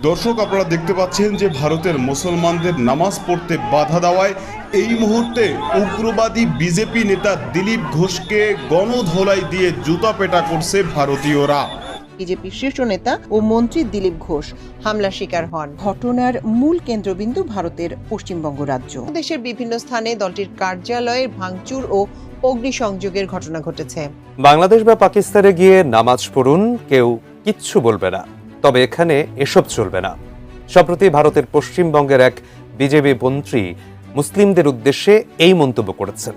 দর্শক, আপনারা দেখতে পাচ্ছেন যে ভারতের মুসলমানদের নামাজ পড়তে বাধা দেওয়ায় এই মুহূর্তে উগ্রবাদী বিজেপি নেতা দিলীপ ঘোষকে গণধোলাই দিয়ে জুতা পেটা করছে ভারতীয়রা। বিজেপি শীর্ষ নেতা ও মন্ত্রী দিলীপ ঘোষ হামলার শিকার হন। ঘটনার মূল কেন্দ্রবিন্দু ভারতের পশ্চিমবঙ্গ রাজ্য। দেশের বিভিন্ন স্থানে দলটির কার্যালয়ের ভাঙচুর ও অগ্নিসংযোগের ঘটনা ঘটেছে। বাংলাদেশ বা পাকিস্তানে গিয়ে নামাজ পড়ুন, কেউ কিচ্ছু বলবে না, তবে এখানে এসব চলবে না। সম্প্রতি ভারতের পশ্চিমবঙ্গের এক বিজেপি মন্ত্রী মুসলিমদের উদ্দেশ্যে এই মন্তব্য করেছেন।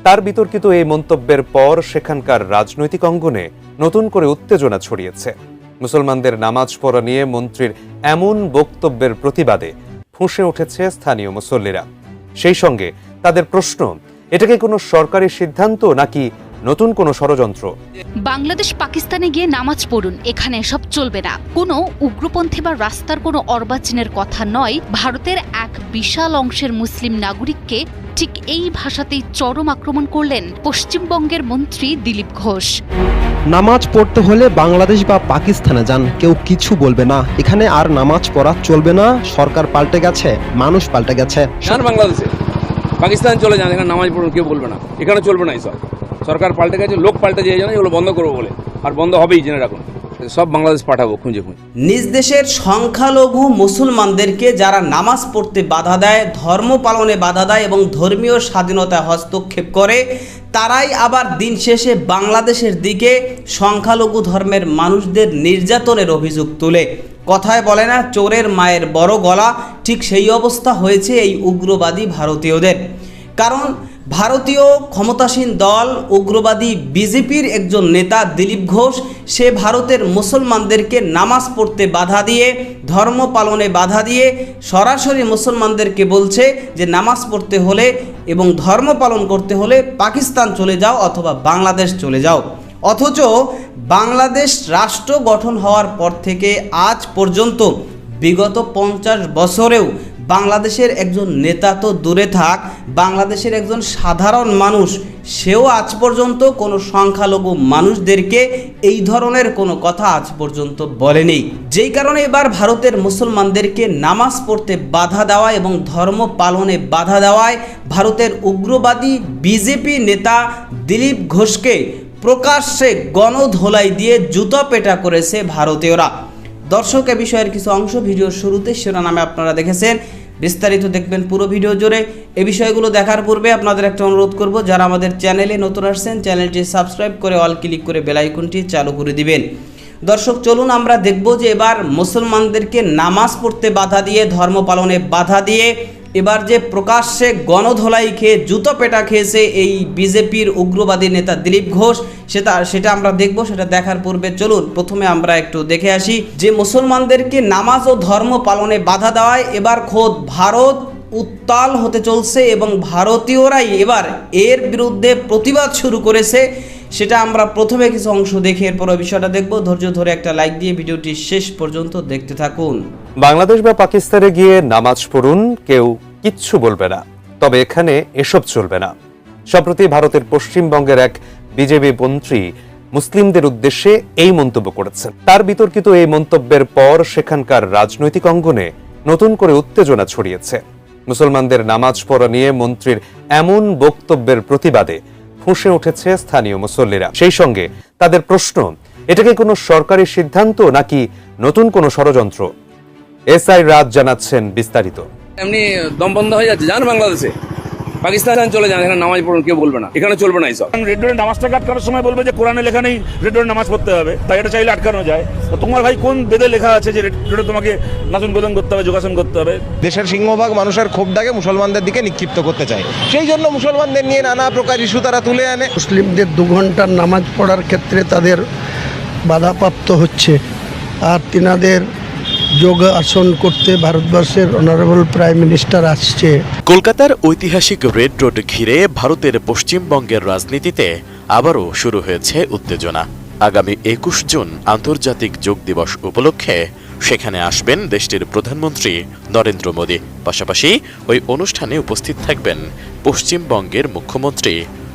তার বিতর্কিত এই মন্তব্যের পর সেখানকার রাজনৈতিক অঙ্গনে নতুন করে উত্তেজনা ছড়িয়েছে। মুসলমানদের নামাজ পড়া নিয়ে মন্ত্রীর এমন বক্তব্যের প্রতিবাদে ফুঁসে উঠেছে স্থানীয় মুসল্লিরা। সেই সঙ্গে তাদের প্রশ্ন, এটা কি কোনো সরকারি সিদ্ধান্ত নাকি নতুন কোনো ষড়যন্ত্র? বাংলাদেশ পাকিস্তানে গিয়ে নামাজ পড়ুন, এখানে এসব চলবে না। কোনো উগ্রপন্থী বা রাস্তার কোনো অর্বাচীনের কথা নয়। ভারতের এক বিশাল অংশের মুসলিম নাগরিককে ঠিক এই ভাষাতেই চরম আক্রমণ করলেন পশ্চিমবঙ্গের মন্ত্রী দিলীপ ঘোষ। নামাজ পড়তে হলে বাংলাদেশ বা পাকিস্তানে যান, কেউ কিছু বলবে না। এখানে আর নামাজ পড়া চলবে না। সরকার পাল্টে গেছে, মানুষ পাল্টে গেছে। বাংলাদেশে পাকিস্তান চলে যান, এখানে নামাজ পড়ুন, কেউ বলবে না। এখানে চলবে না এইসব। সরকার পাল্টে গেছে, লোক পাল্টে যায়, এগুলো বন্ধ করবো বলে, আর বন্ধ হবেই, জেনে রাখুন। সব বাংলাদেশ পাঠাবো খুঁজে খুঁজে। নিজ দেশের সংখ্যালঘু মুসলমানদেরকে যারা নামাজ পড়তে বাধা দেয়, ধর্ম পালনে বাধা দেয় এবং ধর্মীয় স্বাধীনতায় হস্তক্ষেপ করে, তারাই আবার দিন শেষে বাংলাদেশের দিকে সংখ্যালঘু ধর্মের মানুষদের নির্যাতনের অভিযোগ তুলে। কথায় বলে না, চোরের মায়ের বড় গলা, ঠিক সেই অবস্থা হয়েছে এই উগ্রবাদী ভারতীয়দের। কারণ ভারতীয় ক্ষমতাসীন দল উগ্রবাদী বিজেপির একজন নেতা দিলীপ ঘোষ, সে ভারতের মুসলমানদেরকে নামাজ পড়তে বাধা দিয়ে, ধর্ম পালনে বাধা দিয়ে সরাসরি মুসলমানদেরকে বলছে যে নামাজ পড়তে হলে এবং ধর্ম পালন করতে হলে পাকিস্তান চলে যাও অথবা বাংলাদেশ চলে যাও। অথচ বাংলাদেশ রাষ্ট্র গঠন হওয়ার পর থেকে আজ পর্যন্ত বিগত 50 বছরেও বাংলাদেশের একজন নেতা তো দূরে থাক, বাংলাদেশের একজন সাধারণ মানুষ সেও আজ পর্যন্ত কোনো সংখ্যালঘু মানুষদেরকে এই ধরনের কোনো কথা আজ পর্যন্ত বলেনি। যেই কারণে এবার ভারতের মুসলমানদেরকে নামাজ পড়তে বাধা দেওয়া এবং ধর্ম পালনে বাধা দেওয়ায় ভারতের উগ্রবাদী বিজেপি নেতা দিলীপ ঘোষকে প্রকাশ্যে গণধোলাই দিয়ে জুতা পেটা করেছে ভারতীয়রা। দর্শক, এ বিষয়ের কিছু অংশ ভিডিওর শুরুতে শিরোনামে আপনারা দেখেছেন, বিস্তারিত দেখবেন পুরো ভিডিও জুড়ে। এই বিষয়গুলো দেখার পূর্বে আপনাদের একটা অনুরোধ করব, যারা আমাদের চ্যানেলে নতুন আসছেন চ্যানেলটি সাবস্ক্রাইব করে অল ক্লিক করে বেল আইকনটি চালু করে দিবেন। দর্শক, চলুন আমরা দেখব যে এবার মুসলমানদেরকে নামাজ পড়তে বাধা দিয়ে, ধর্ম পালনে বাধা দিয়ে এবার যে প্রকাশ্যে গণধোলাই খেয়ে জুতো পেটা খেয়েছে এই বিজেপির উগ্রবাদী নেতা দিলীপ ঘোষ, সেটা আমরা দেখব। সেটা দেখার পূর্বে চলুন প্রথমে আমরা একটু দেখে আসি যে মুসলমানদেরকে নামাজ ও ধর্ম পালনে বাধা দেওয়ায় এবার খোদ ভারত উত্তাল হতে চলছে এবং ভারতীয়রাই এবার এর বিরুদ্ধে প্রতিবাদ শুরু করেছে। সেটা আমরা প্রথমে কিছু অংশ দেখে এরপর বিষয়টা দেখব। ধৈর্য ধরে একটা লাইক দিয়ে ভিডিওটি শেষ পর্যন্ত দেখতে থাকুন। বাংলাদেশ বা পাকিস্তানে গিয়ে নামাজ পড়ুন, কেউ কিচ্ছু বলবে না, তবে এখানে এসব চলবে না। সম্প্রতি ভারতের পশ্চিমবঙ্গের এক বিজেপি মন্ত্রী মুসলিমদের উদ্দেশ্যে এই মন্তব্য করেছেন। তার বিতর্কিত এই মন্তব্যের পর সেখানকার রাজনৈতিক অঙ্গনে নতুন করে উত্তেজনা ছড়িয়েছে। মুসলমানদের নামাজ পড়া নিয়ে মন্ত্রীর এমন বক্তব্যের প্রতিবাদে ফুঁসে উঠেছে স্থানীয় মুসল্লিরা। সেই সঙ্গে তাদের প্রশ্ন, এটা কি কোনো সরকারি সিদ্ধান্ত নাকি নতুন কোনো ষড়যন্ত্র? এসআই রাজ জানাচ্ছেন বিস্তারিত। এমনি দম বন্ধ হয়ে যাচ্ছে, যান বাংলাদেশে, পাকিস্তান চলে যান, এখানে নামাজ পড়ুন, কেউ বলবে না। এখানে চলবে না এইসব। রেড ডোরে নামাজটাকে আটকানোর সময় বলবে যে কোরআনে লেখা নেই রেড ডোরে নামাজ পড়তে হবে, তাই এটা চাইলে আটকানো যায়। তো তোমার ভাই কোন বেদে লেখা আছে যে রেড ডোরে তোমাকে নাচন গোদন করতে হবে, যোগাসন করতে হবে? দেশের সিংহভাগ মানুষের ক্ষোভটাকে মুসলমানদের দিকে নিক্ষিপ্ত করতে চায়, সেই জন্য মুসলমানদের নিয়ে নানা প্রকার ইস্যু তারা তুলে আনে। মুসলিমদের 2 ঘন্টার নামাজ পড়ার ক্ষেত্রে তাদের বাধাপ্রাপ্ত হচ্ছে, আর তিনাদের যোগ আসন করতে ভারতবর্ষের অনারেবল প্রাইম মিনিস্টার আসছে। কলকাতার ঐতিহাসিক রেড রোড ঘিরে ভারতের পশ্চিমবঙ্গের রাজনীতিতে আবারও শুরু হয়েছে উত্তেজনা। আগামী 21 জুন আন্তর্জাতিক যোগ দিবস উপলক্ষে সেখানে আসবেন দেশটির প্রধানমন্ত্রী নরেন্দ্র মোদী। পাশাপাশি ওই অনুষ্ঠানে উপস্থিত থাকবেন পশ্চিমবঙ্গের মুখ্যমন্ত্রী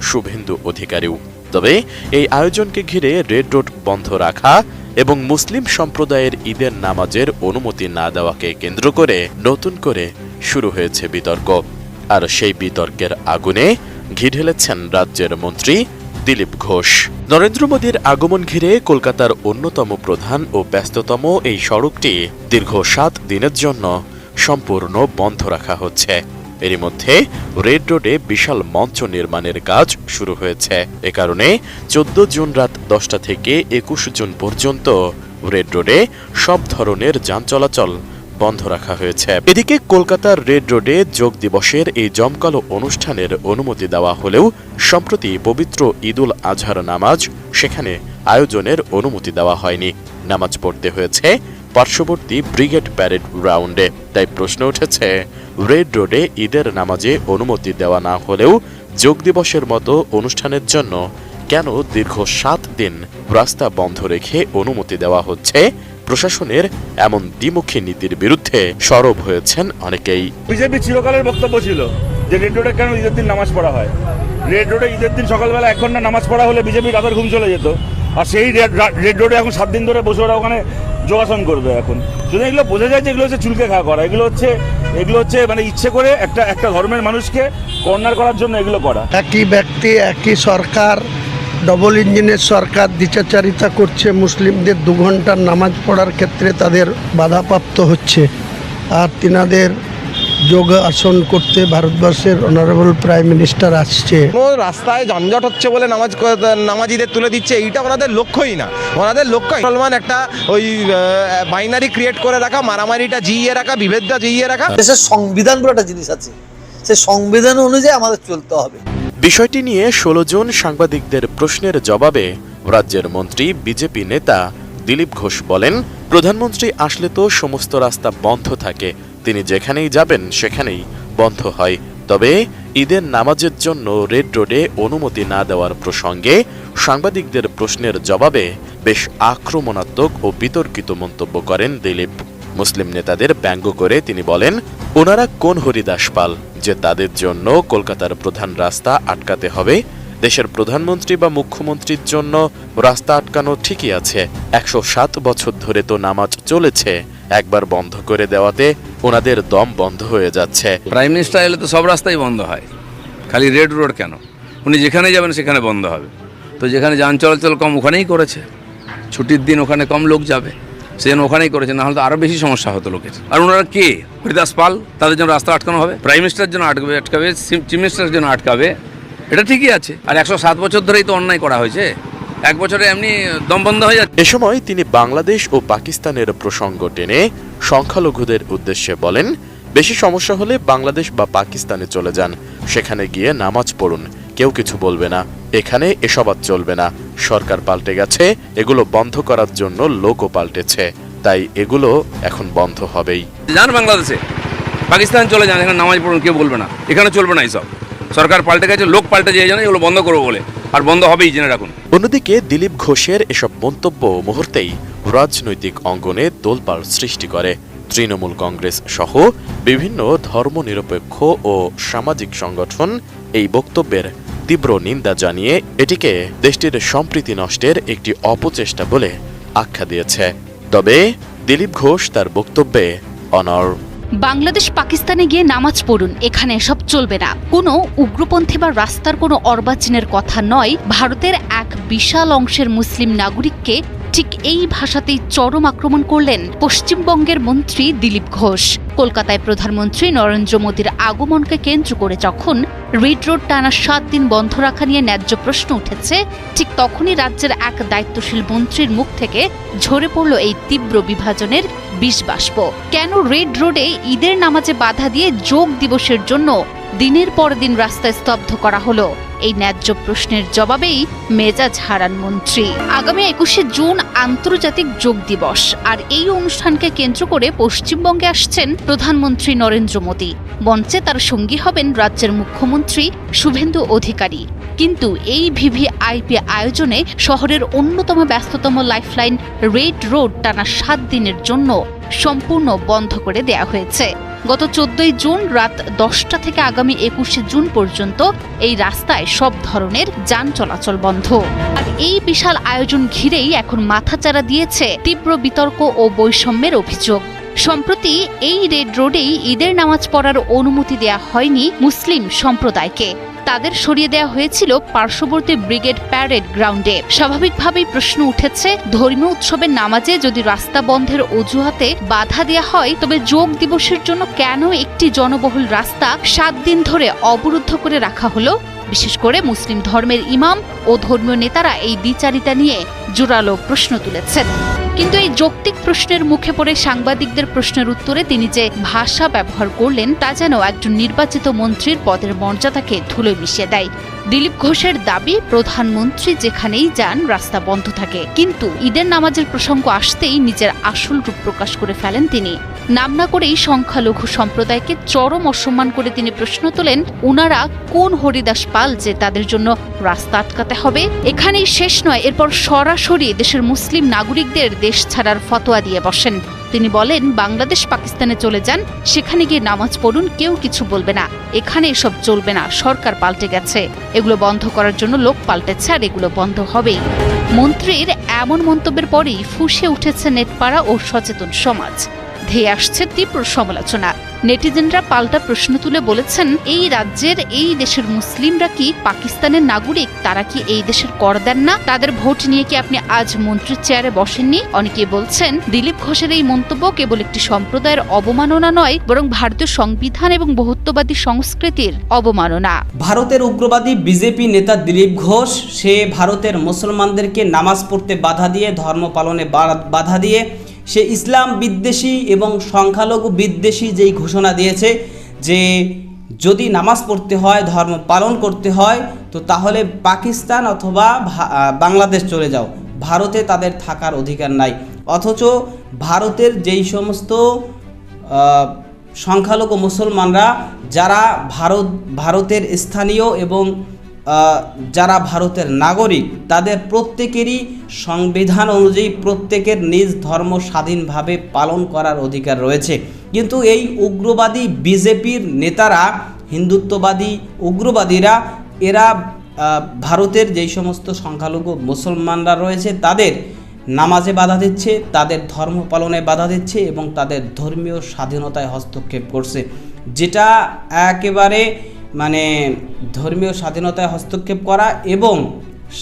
শুভেন্দু অধিকারীও। তবে এই আয়োজনকে ঘিরে রেড রোড বন্ধ রাখা এবং মুসলিম সম্প্রদায়ের ঈদের নামাজের অনুমতি না দেওয়াকে কেন্দ্র করে নতুন করে শুরু হয়েছে বিতর্ক। আর সেই বিতর্কের আগুনে ঘি ঢেলেছেন রাজ্যের মন্ত্রী দিলীপ ঘোষ। নরেন্দ্র মোদীর আগমন ঘিরে কলকাতার অন্যতম প্রধান ও ব্যস্ততম এই সড়কটি দীর্ঘ 7 দিনের জন্য সম্পূর্ণ বন্ধ রাখা হচ্ছে। এরই মধ্যে রেড রোডে বিশাল মঞ্চ নির্মাণের কাজ শুরু হয়েছে। এ কারণে 14 জুন রাত 10টা থেকে 21 জুন পর্যন্ত রেড রোডে সব ধরনের যান চলাচল বন্ধ রাখা হয়েছে। এদিকে কলকাতার রেড রোডে যোগ দিবসের এই জমকালো অনুষ্ঠানের অনুমতি দেওয়া হলেও সম্প্রতি পবিত্র ঈদুল আজহার নামাজ সেখানে আয়োজনের অনুমতি দেওয়া হয়নি। নামাজ পড়তে হয়েছে পার্শ্ববর্তী ব্রিগেড প্যারেড গ্রাউন্ডে। তাই প্রশ্ন উঠেছে, রেড রোডে ঈদের নামাজে অনুমতি দেওয়া না হলেও যোগ দিবসের মতো অনুষ্ঠানের জন্য কেন দীর্ঘ 7 দিন রাস্তা বন্ধ রেখে অনুমতি দেওয়া হচ্ছে? প্রশাসনের এমন দ্বিমুখী নীতির বিরুদ্ধে সরব হয়েছেন অনেকেই। বিজেপি চিরকালের বক্তব্য ছিল যে রেড রোডে কেন ঈদের দিন নামাজ পড়া হয়। রেড রোডে ঈদের দিন সকালবেলা 1 ঘন্টা নামাজ পড়া হলে বিজেপি রাতের ঘুম চলে যেত। আর সেই রেড রোডে এখন 7 দিন ধরে বসে ওরা ওখানে যোগাসন করবে। এখন শুধু এগুলো বোঝা যায় যে এগুলো হচ্ছে চুলকে খাওয়া করা। এগুলো হচ্ছে মানে ইচ্ছে করে একটা ধর্মের মানুষকে কর্নার করার জন্য এগুলো করা। একই ব্যক্তি একই সরকার, ডবল ইঞ্জিনের সরকার দ্বিচারিতা করছে। মুসলিমদের 2 ঘন্টার নামাজ পড়ার ক্ষেত্রে তাদের বাধাপ্রাপ্ত হচ্ছে। আর তিনাদের যোগ আসন করতে ভারতবর্ষের অনারেবল প্রাইম মিনিস্টার আসছে। রাস্তায় যানজট হচ্ছে বলে নামাজিদের তুলে দিচ্ছে, এইটা ওনাদের লক্ষ্যই না। ওনাদের লক্ষ্য মুসলমান একটা ওই বাইনারি ক্রিয়েট করে রাখা, মারামারিটা জিইয়ে রাখা, বিভেদটা জিইয়ে রাখা। দেশের সংবিধান বলে একটা জিনিস আছে, সেই সংবিধান অনুযায়ী আমাদের চলতে হবে। বিষয়টি নিয়ে 16 জুন সাংবাদিকদের প্রশ্নের জবাবে রাজ্যের মন্ত্রী বিজেপি নেতা দিলীপ ঘোষ বলেন, প্রধানমন্ত্রী আসলে তো সমস্ত রাস্তা বন্ধ থাকে, তিনি যেখানেই যাবেন সেখানেই বন্ধ হয়। তবে ঈদের নামাজের জন্য রেড রোডে অনুমতি না দেওয়ার প্রসঙ্গে সাংবাদিকদের প্রশ্নের জবাবে বেশ আক্রমণাত্মক ও বিতর্কিত মন্তব্য করেন দিলীপ। মুসলিম নেতাদের ব্যঙ্গ করে তিনি বলেন, ওনারা কোন হরিদাস পাল যে তাদের জন্য কলকাতার প্রধান রাস্তা আটকাতে হবে? দেশের প্রধানমন্ত্রী বা মুখ্যমন্ত্রীর জন্য রাস্তা আটকানো ঠিকই আছে। 107 বছর ধরে তো নামাজ চলেছে, একবার বন্ধ করে দেওয়াতে ওনাদের দম বন্ধ হয়ে যাচ্ছে। প্রাইম মিনিস্টার এলে তো সব রাস্তাই বন্ধ হয়, খালি রেড রোড কেন? উনি যেখানে যাবেন সেখানে বন্ধ হবে। তো যেখানে যান চলাচল কম ওখানেই করেছে, ছুটির দিন ওখানে কম লোক যাবে, সেজন্য ওখানেই করেছে। না হলে তো আরও বেশি সমস্যা হতো লোকের। আর ওনারা কে? হরিদাস পাল? তাদের জন্য রাস্তা আটকানো হবে? প্রাইম মিনিস্টারের জন্য আটকাবে, চিফ মিনিস্টারের জন্য আটকাবে, এটা ঠিকই আছে। আর 107 বছর ধরেই তো অন্যায় করা হয়েছে, 1 বছরে এমনি দম বন্ধ হয়ে যাচ্ছে। এ সময় তিনি বাংলাদেশ ও পাকিস্তানের প্রসঙ্গ টেনে সংখ্যালঘুদের উদ্দেশ্যে বলেন, বেশি সমস্যা হলে বাংলাদেশ বা পাকিস্তানে চলে যান, সেখানে গিয়ে নামাজ পড়ুন, কেউ কিছু বলবে না। এখানে এসব আর চলবে না। সরকার পাল্টে গেছে, এগুলো বন্ধ করার জন্য লোকও পাল্টেছে, তাই এগুলো এখন বন্ধ হবেই। যান বাংলাদেশে, পাকিস্তান চলে যান, এখানে নামাজ পড়ুন, কেউ বলবে না। এখানে চলবে না এইসব। সরকার পাল্টে গেছে, লোক পাল্টে যায়, জানে এগুলো বন্ধ করবো বলে, আর বন্ধ হবেই, জেনে রাখুন। অন্যদিকে দিলীপ ঘোষের এসব মন্তব্য মুহূর্তেই রাজনৈতিক অঙ্গনে তোলপাড় সৃষ্টি করে। তৃণমূল কংগ্রেস সহ বিভিন্ন ধর্মনিরপেক্ষ ও সামাজিক সংগঠন এই বক্তব্যের তীব্র নিন্দা জানিয়ে এটিকে দেশটির সম্প্রীতি নষ্টের একটি অপচেষ্টা বলে আখ্যা দিয়েছে। তবে দিলীপ ঘোষ তার বক্তব্যে অনড়। বাংলাদেশ পাকিস্তানে গিয়ে নামাজ পড়ুন, এখানে এসব চলবে না। কোনো উগ্রপন্থী বা রাস্তার কোনো অর্বাচীনের কথা নয়। ভারতের এক বিশাল অংশের মুসলিম নাগরিককে ঠিক এই ভাষাতেই চরম আক্রমণ করলেন পশ্চিমবঙ্গের মন্ত্রী দিলীপ ঘোষ। কলকাতায় প্রধানমন্ত্রী নরেন্দ্র মোদীর আগমনকে কেন্দ্র করে যখন রেড রোড টানা 7 দিন বন্ধ রাখা নিয়ে ন্যায্য প্রশ্ন উঠেছে, ঠিক তখনই রাজ্যের এক দায়িত্বশীল মন্ত্রীর মুখ থেকে ঝরে পড়ল এই তীব্র বিভাজনের বিষবাষ্প। কেন রেড রোডে ঈদের নামাজে বাধা দিয়ে যোগ দিবসের জন্য দিনের পর দিন রাস্তায় স্তব্ধ করা হলো? এই ন্যায্য প্রশ্নের জবাবেই মেজাজ হারান মন্ত্রী। আগামী 21শে জুন আন্তর্জাতিক যোগ দিবস, আর এই অনুষ্ঠানকে কেন্দ্র করে পশ্চিমবঙ্গে আসছেন প্রধানমন্ত্রী নরেন্দ্র মোদী। মঞ্চে তার সঙ্গী হবেন রাজ্যের মুখ্যমন্ত্রী শুভেন্দু অধিকারী। কিন্তু এই ভিভিআইপি আয়োজনে শহরের অন্যতম ব্যস্ততম লাইফলাইন রেড রোড টানা 7 দিনের জন্য সম্পূর্ণ বন্ধ করে দেয়া হয়েছে। গত 14 জুন রাত 10টা থেকে আগামী 21 জুন পর্যন্ত এই রাস্তায় সব ধরনের যান চলাচল বন্ধ। আর এই বিশাল আয়োজন ঘিরেই এখন মাথাচাড়া দিয়েছে তীব্র বিতর্ক ও বৈষম্যের অভিযোগ। সম্প্রতি এই রেড রোডেই ঈদের নামাজ পড়ার অনুমতি দেয়া হয়নি মুসলিম সম্প্রদায়কে, তাদের সরিয়ে দেওয়া হয়েছিল পার্শ্ববর্তী ব্রিগেড প্যারেড গ্রাউন্ডে। স্বাভাবিকভাবেই প্রশ্ন উঠেছে, ধর্মীয় উৎসবের নামাজে যদি রাস্তা বন্ধের অজুহাতে বাধা দেয়া হয়, তবে যোগ দিবসের জন্য কেন একটি জনবহুল রাস্তা 7 দিন ধরে অবরুদ্ধ করে রাখা হলো? বিশেষ করে মুসলিম ধর্মের ইমাম ও ধর্মীয় নেতারা এই দ্বিচারিতা নিয়ে জোরালো প্রশ্ন তুলেছেন। কিন্তু এই যৌক্তিক প্রশ্নের মুখে পড়ে সাংবাদিকদের প্রশ্নের উত্তরে তিনি যে ভাষা ব্যবহার করলেন তা যেন একজন নির্বাচিত মন্ত্রীর পদের মর্যাদাকে ধুলোয় মিশিয়ে দেয়। দিলীপ ঘোষের দাবি, প্রধানমন্ত্রী যেখানেই যান রাস্তা বন্ধ থাকে, কিন্তু ঈদের নামাজের প্রসঙ্গ আসতেই নিজের আসল রূপ প্রকাশ করে ফেলেন তিনি। নাম না করেই সংখ্যালঘু সম্প্রদায়কে চরম অসম্মান করে তিনি প্রশ্ন তোলেন, উনারা কোন হরিদাস পাল যে তাদের জন্য রাস্তা আটকাতে হবে? এখানেই শেষ নয়, এরপর সরাসরি দেশের মুসলিম নাগরিকদের দেশ ছাড়ার ফতোয়া দিয়ে বসেন। তিনি বলেন, বাংলাদেশ পাকিস্তানে চলে যান, সেখানে গিয়ে নামাজ পড়ুন, কেউ কিছু বলবে না। এখানে এসব চলবে না, সরকার পাল্টে গেছে, এগুলো বন্ধ করার জন্য লোক পাল্টেছে, আর এগুলো বন্ধ হবেই। মন্ত্রীর এমন মন্তব্যের পরেই ফুঁসে উঠেছে নেটপাড়া ও সচেতন সমাজ। ধেয়ে আসছে তীব্র সমালোচনা। নেটিজেনরা পাল্টা প্রশ্ন তুলে বলেছেন, এই রাজ্যের এই দেশের মুসলিমরা কি পাকিস্তানের নাগরিক? তারা কি এই দেশের কর দেন না? তাদের ভোট নিয়ে কি আপনি আজ মন্ত্রীর চেয়ারে বসেননি? অনেকে বলছেন, দিলীপ ঘোষের এই মন্তব্য কেবল একটি সম্প্রদায়ের অবমাননা নয়, বরং ভারতীয় সংবিধান এবং বহুত্ববাদী সংস্কৃতির অবমাননা। ভারতের উগ্রবাদী বিজেপি নেতা দিলীপ ঘোষ, সে ভারতের মুসলমানদেরকে নামাজ পড়তে বাধা দিয়ে, ধর্ম পালনে বাধা দিয়ে সে ইসলাম বিদ্বেষী এবং সংখ্যালঘু বিদ্বেষী যেই ঘোষণা দিয়েছে যে যদি নামাজ পড়তে হয়, ধর্ম পালন করতে হয়, তো তাহলে পাকিস্তান অথবা বাংলাদেশ চলে যাও, ভারতে তাদের থাকার অধিকার নাই। অথচ ভারতের যেই সমস্ত সংখ্যালঘু মুসলমানরা যারা ভারতের স্থানীয় এবং যারা ভারতের নাগরিক, তাদের প্রত্যেকেরই সংবিধান অনুযায়ী প্রত্যেকের নিজ ধর্ম স্বাধীনভাবে পালন করার অধিকার রয়েছে। কিন্তু এই উগ্রবাদী বিজেপির নেতারা, হিন্দুত্ববাদী উগ্রবাদীরা, এরা ভারতের যেই সমস্ত সংখ্যালঘু মুসলমানরা রয়েছে তাদের নামাজে বাধা দিচ্ছে, তাদের ধর্ম পালনে বাধা দিচ্ছে এবং তাদের ধর্মীয় স্বাধীনতায় হস্তক্ষেপ করছে, যেটা একেবারে মানে ধর্মীয় স্বাধীনতায় হস্তক্ষেপ করা এবং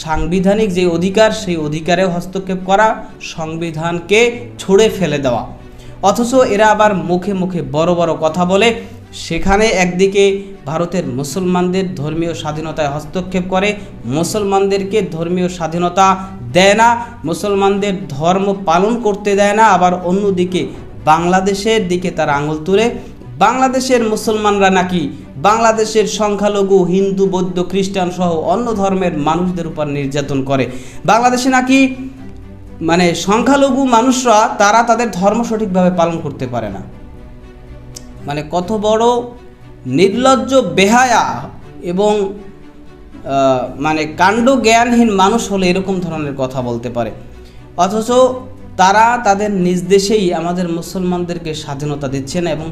সাংবিধানিক যে অধিকার, সেই অধিকারেও হস্তক্ষেপ করা, সংবিধানকে ছুঁড়ে ফেলে দেওয়া। অথচ এরা আবার মুখে মুখে বড় বড় কথা বলে, সেখানে একদিকে ভারতের মুসলমানদের ধর্মীয় স্বাধীনতায় হস্তক্ষেপ করে, মুসলমানদেরকে ধর্মীয় স্বাধীনতা দেয় না, মুসলমানদের ধর্ম পালন করতে দেয় না, আবার অন্যদিকে বাংলাদেশের দিকে তারা আঙুল তুলে বাংলাদেশের মুসলমানরা নাকি বাংলাদেশের সংখ্যালঘু হিন্দু, বৌদ্ধ, খ্রিস্টান সহ অন্য ধর্মের মানুষদের উপর নির্যাতন করে। বাংলাদেশে নাকি মানে সংখ্যালঘু মানুষরা তারা তাদের ধর্ম সঠিকভাবে পালন করতে পারে না। মানে কত বড় নির্লজ্জ, বেহায়া এবং মানে কাণ্ড জ্ঞানহীন মানুষ হলে এরকম ধরনের কথা বলতে পারে। অথচ তারা তাদের নিজ দেশেই আমাদের মুসলমানদেরকে স্বাধীনতা দিচ্ছে না এবং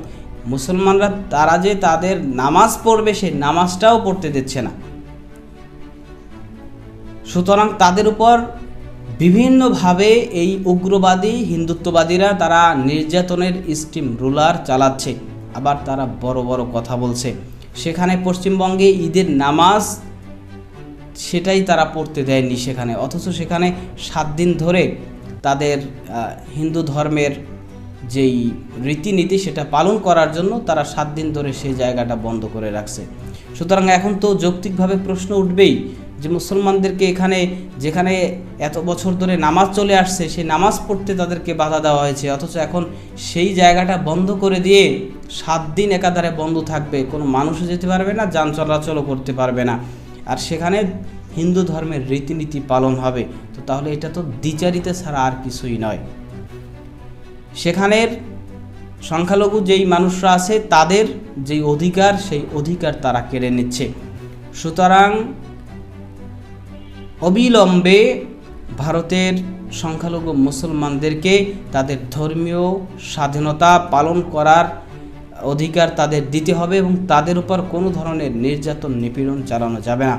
মুসলমানরা তারা যে তাদের নামাজ পড়বে সেই নামাজটাও পড়তে দিচ্ছে না। সুতরাং তাদের উপর বিভিন্নভাবে এই উগ্রবাদী হিন্দুত্ববাদীরা তারা নির্যাতনের স্টিম রুলার চালাচ্ছে, আবার তারা বড় বড় কথা বলছে। সেখানে পশ্চিমবঙ্গে ঈদের নামাজ সেটাই তারা পড়তে দেয়নি সেখানে, অথচ সেখানে 7 দিন ধরে তাদের হিন্দু ধর্মের যেই রীতিনীতি সেটা পালন করার জন্য তারা 7 দিন ধরে সেই জায়গাটা বন্ধ করে রাখছে। সুতরাং এখন তো যৌক্তিকভাবে প্রশ্ন উঠবেই যে মুসলমানদেরকে এখানে যেখানে এত বছর ধরে নামাজ চলে আসছে সেই নামাজ পড়তে তাদেরকে বাধা দেওয়া হয়েছে, অথচ এখন সেই জায়গাটা বন্ধ করে দিয়ে 7 দিন একাধারে বন্ধ থাকবে, কোনো মানুষও যেতে পারবে না, যান চলাচলও করতে পারবে না, আর সেখানে হিন্দু ধর্মের রীতিনীতি পালন হবে। তো তাহলে এটা তো দ্বিচারিতা ছাড়া আর কিছুই নয়। সেখানের সংখ্যালঘু যেই মানুষরা আছে তাদের যেই অধিকার, সেই অধিকার তারা কেড়ে নিচ্ছে। সুতরাং অবিলম্বে ভারতের সংখ্যালঘু মুসলমানদেরকে তাদের ধর্মীয় স্বাধীনতা পালন করার অধিকার তাদের দিতে হবে এবং তাদের উপর কোনো ধরনের নির্যাতন নিপীড়ন চালানো যাবে না।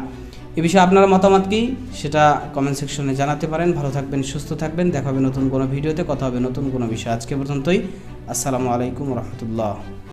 এ বিষয়ে আপনার মতামত কি সেটা কমেন্ট সেকশনে জানাতে পারেন। ভালো থাকবেন, সুস্থ থাকবেন, দেখা হবে নতুন কোনো ভিডিওতে, কথা হবে নতুন কোনো বিষয়। আজকে পর্যন্তই, আসসালামু আলাইকুম রহমতুল্লাহ।